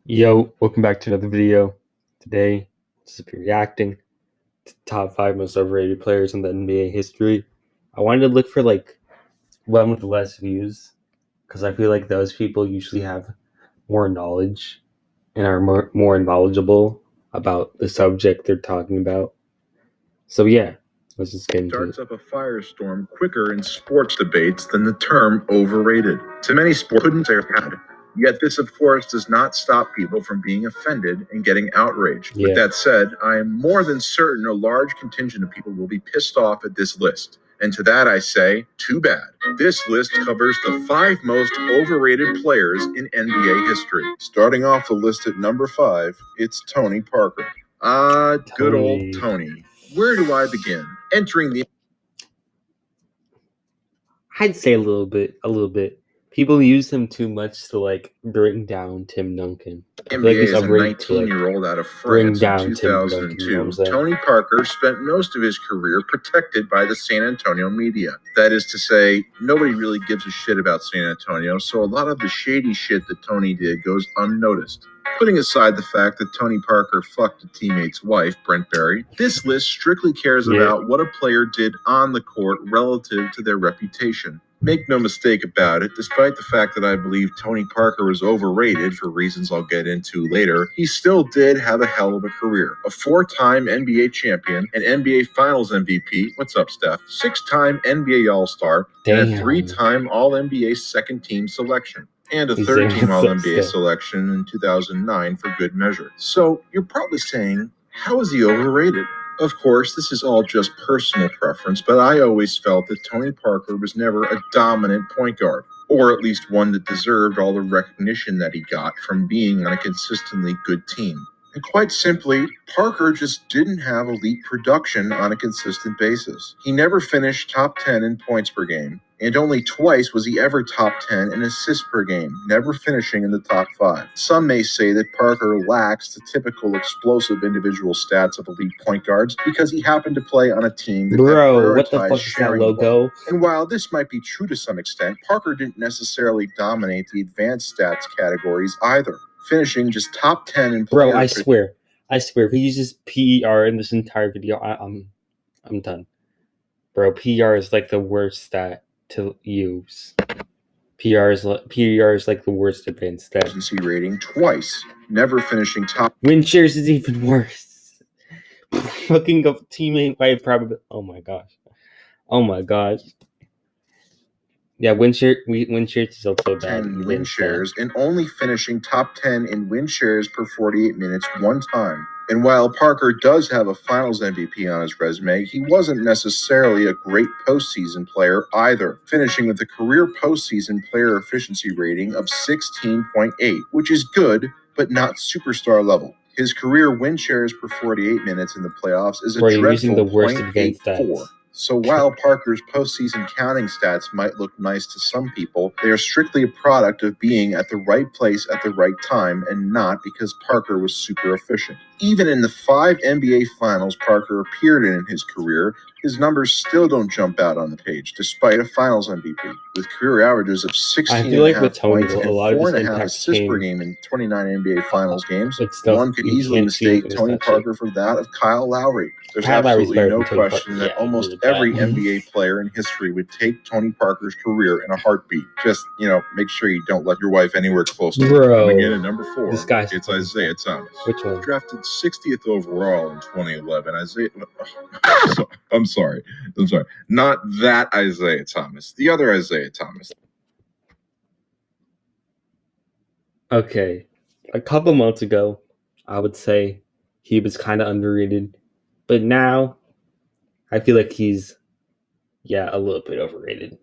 Yo, welcome back to another video. Today, just be reacting to the top 5 most overrated players in the NBA history. I wanted to look for one with less views because I feel like those people usually have more knowledge and are more knowledgeable about the subject they're talking about. So yeah, let's just get into it. Starts up a firestorm quicker in sports debates than the term overrated. To many, sports couldn't say bad. Yet this, of course, does not stop people from being offended and getting outraged. Yeah. With that said, I am more than certain a large contingent of people will be pissed off at this list. And to that I say, too bad. This list covers the 5 most overrated players in NBA history. Starting off the list at number 5, it's Tony Parker. Good old Tony. Where do I begin? Entering the... I'd say a little bit. People use him too much to bring down Tim Duncan. NBA as a 19-year-old out of France in 2002, Tony Parker spent most of his career protected by the San Antonio media. That is to say, nobody really gives a shit about San Antonio, so a lot of the shady shit that Tony did goes unnoticed. Putting aside the fact that Tony Parker fucked a teammate's wife, Brent Berry, this list strictly cares about what a player did on the court relative to their reputation. Make no mistake about it, despite the fact that I believe Tony Parker was overrated for reasons I'll get into later, he still did have a hell of a career. A 4-time NBA champion, an NBA Finals MVP, what's up, Steph? 6-time NBA All-Star, and a 3-time All-NBA second-team selection. And a third-team All-NBA selection in 2009 for good measure. So you're probably saying, how is he overrated? Of course, this is all just personal preference, but I always felt that Tony Parker was never a dominant point guard, or at least one that deserved all the recognition that he got from being on a consistently good team. And quite simply, Parker just didn't have elite production on a consistent basis. He never finished top 10 in points per game, and only twice was he ever top 10 in assists per game, never finishing in the top 5. Some may say that Parker lacks the typical explosive individual stats of elite point guards because he happened to play on a team that what the fuck is that logo? And while this might be true to some extent, Parker didn't necessarily dominate the advanced stats categories either, finishing just top 10 in Bro, I swear, if he uses PER in this entire video, I'm done. Bro, PER is like the worst stat to use. PER is like the worst advanced stat. Efficiency rating twice, never finishing top. Win shares is even worse. Fucking up teammate by probability. Oh my gosh. Yeah, win shares is also bad. 10 win shares and only finishing top 10 in win shares per 48 minutes one time. And while Parker does have a Finals MVP on his resume, he wasn't necessarily a great postseason player either, finishing with a career postseason player efficiency rating of 16.8, which is good, but not superstar level. His career win shares per 48 minutes in the playoffs is a dreadful 0.84. So while Parker's postseason counting stats might look nice to some people, they are strictly a product of being at the right place at the right time and not because Parker was super efficient. Even in the 5 NBA Finals Parker appeared in his career, his numbers still don't jump out on the page, despite a Finals MVP. With career averages of 16.5 points and 4.5 assists per game in 29 NBA Finals games, one could easily mistake Tony Parker for that of Kyle Lowry. There's absolutely no question that almost every NBA player in history would take Tony Parker's career in a heartbeat. Just, make sure you don't let your wife anywhere close to him. Coming in at number 4, it's Isaiah Thomas. Which one? Drafted 60th overall in 2011. I'm sorry. Not that Isaiah Thomas. The other Isaiah Thomas. Okay. A couple months ago, I would say he was kind of underrated. But now, I feel like he's, a little bit overrated.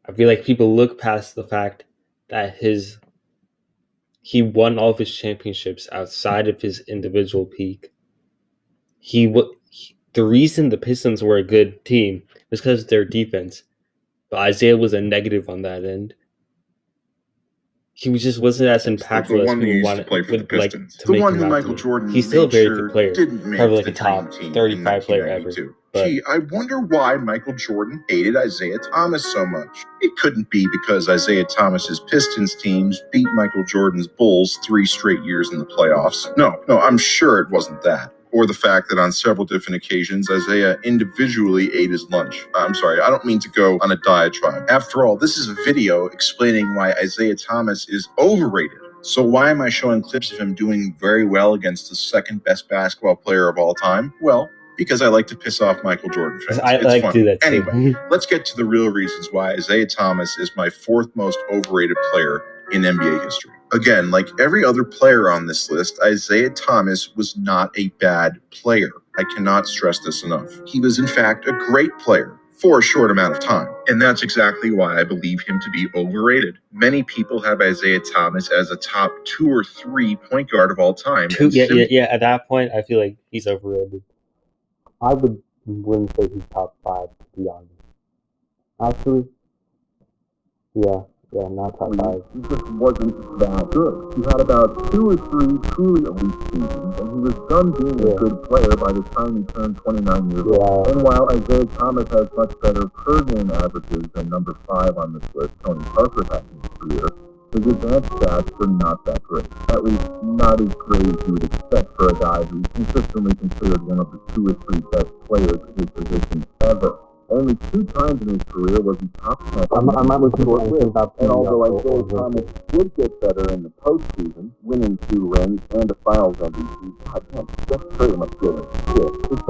I feel like people look past the fact that he won all of his championships outside of his individual peak. The reason the Pistons were a good team was because of their defense. But Isaiah was a negative on that end. he just wasn't as impactful as people wanted. Would like to make him out to be. He's still a very good player, probably like a top 35 player ever. But gee, I wonder why Michael Jordan hated Isaiah Thomas so much. It couldn't be because Isaiah Thomas's Pistons teams beat Michael Jordan's Bulls 3 straight years in the playoffs. No, I'm sure it wasn't that. Or the fact that on several different occasions, Isaiah individually ate his lunch. I'm sorry, I don't mean to go on a diatribe. After all, this is a video explaining why Isaiah Thomas is overrated. So why am I showing clips of him doing very well against the second best basketball player of all time? Well, because I like to piss off Michael Jordan fans. I like to do that too. Anyway, let's get to the real reasons why Isaiah Thomas is my 4th most overrated player in NBA history. Again, like every other player on this list, Isaiah Thomas was not a bad player. I cannot stress this enough. He was, in fact, a great player for a short amount of time. And that's exactly why I believe him to be overrated. Many people have Isaiah Thomas as a top 2 or 3 point guard of all time. Yeah. At that point, I feel like he's overrated. I wouldn't say he's top 5, to be honest. Actually, yeah, not top 5. He just wasn't that good. He had about 2 or 3 truly elite seasons, and he was done being a good player by the time he turned 29 years old. And while Isaiah Thomas has much better per-game averages than number 5 on this list, Tony Parker had in his career, his advanced stats were not that great. At least, not as great as you would expect for a guy who's consistently considered one of the 2 or 3 best players at his position ever. Only 2 times in his career was he top 10. I'm not looking for anything about. And although Isaiah Thomas did get better in the postseason, winning 2 rings and a Finals MVP, God damn, Steph Curry must feel like shit. His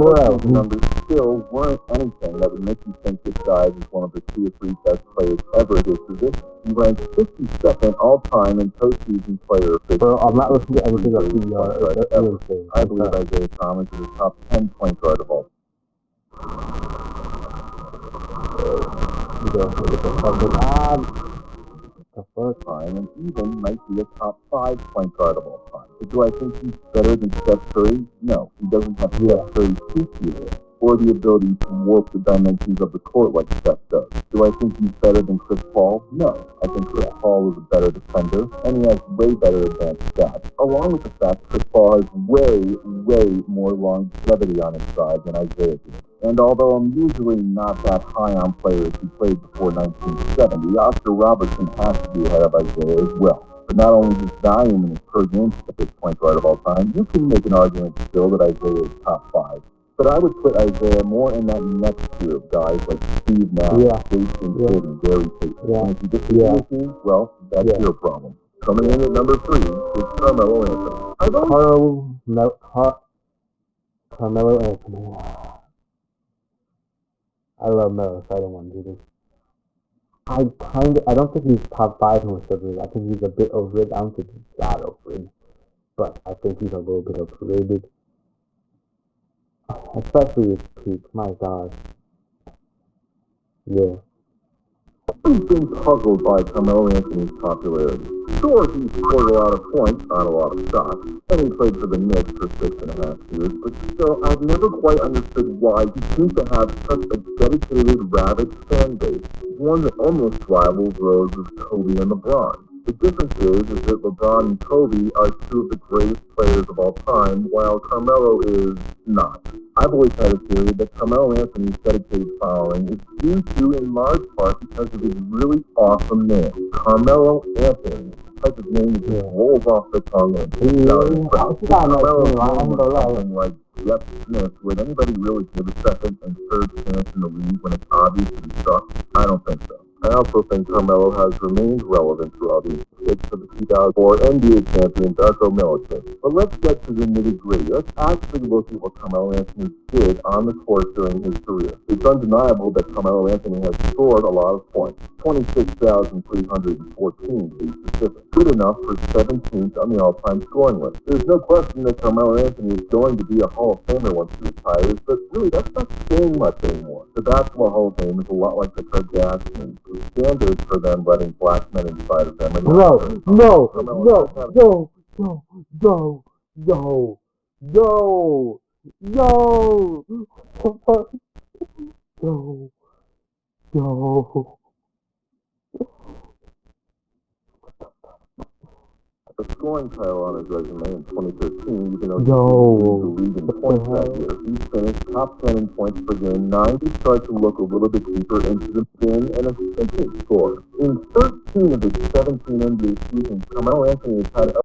numbers still weren't anything that would make you think this guy is one of the 2 or 3 best players ever at his position. He ranked 52nd all-time in postseason player efficiency. Well, I'm not listening to anything about PBR. I believe Isaiah Thomas is a top 10 point guard of all time. The first time, and even might be a top 5 point guard of all time. But do I think he's better than Steph Curry? No, he doesn't have Steph Curry's peak either, or the ability to warp the dimensions of the court like Steph does. Do I think he's better than Chris Paul? No. I think Chris Paul is a better defender, and he has way better advanced stats, along with the fact Chris Paul has way more longevity on his side than Isaiah did. And although I'm usually not that high on players who played before 1970, Oscar Robertson has to be ahead of Isaiah as well. But not only his volume and his per game at point guard of all time, you can make an argument still that Isaiah is top 5. But I would put Isaiah more in that next tier of guys like Steve Nash, Jason Kidd, and Gary Payton. And if you disagree with me, well, that's your problem. Coming in at number 3 is Carmelo Anthony. Carmelo Anthony. I love Melo, so I don't want to do this. I don't think he's top 5 in receivers. I think he's a bit overrated. I don't think he's that overrated, but I think he's a little bit overrated. Especially his peak, my God. Yeah. I've been puzzled by Carmelo Anthony's popularity. Sure, he scored a lot of points, not a lot of shots, and he played for the Knicks for 6.5 years, but still, I've never quite understood why he seems to have such a dedicated, rabid fan base, one that almost rivals those of Kobe and LeBron. The difference is that LeBron and Kobe are 2 of the greatest players of all time, while Carmelo is not. I've always had a theory that Carmelo Anthony's dedicated following is due to, in large part, because of his really awesome name, Carmelo Anthony. The type of name that just rolls off the tongue and something like Jeff Smith. Would anybody really give a second and third chance in the league when it's obvious that he sucks? I don't think so. I also think Carmelo has remained relevant throughout the six of the 2004 NBA champion Darko Milicic. But let's get to the nitty-gritty. Let's actually look at what Carmelo Anthony did on the court during his career. It's undeniable that Carmelo Anthony has scored a lot of points, 26,314 to be specific, good enough for 17th on the all-time scoring list. There's no question that Carmelo Anthony is going to be a Hall of Famer once he retires, but really that's not saying much anymore. The Basketball Hall of Fame is a lot like the Kardashians. The standards for them letting black men inside of them. No. a scoring title on his resume in 2013, even though he was the league in points that year. He finished top 10 in points per game. 9, he started to look a little bit deeper into the spin and efficiency score. In 13 of his 17 NBA seasons, Carmelo Anthony has had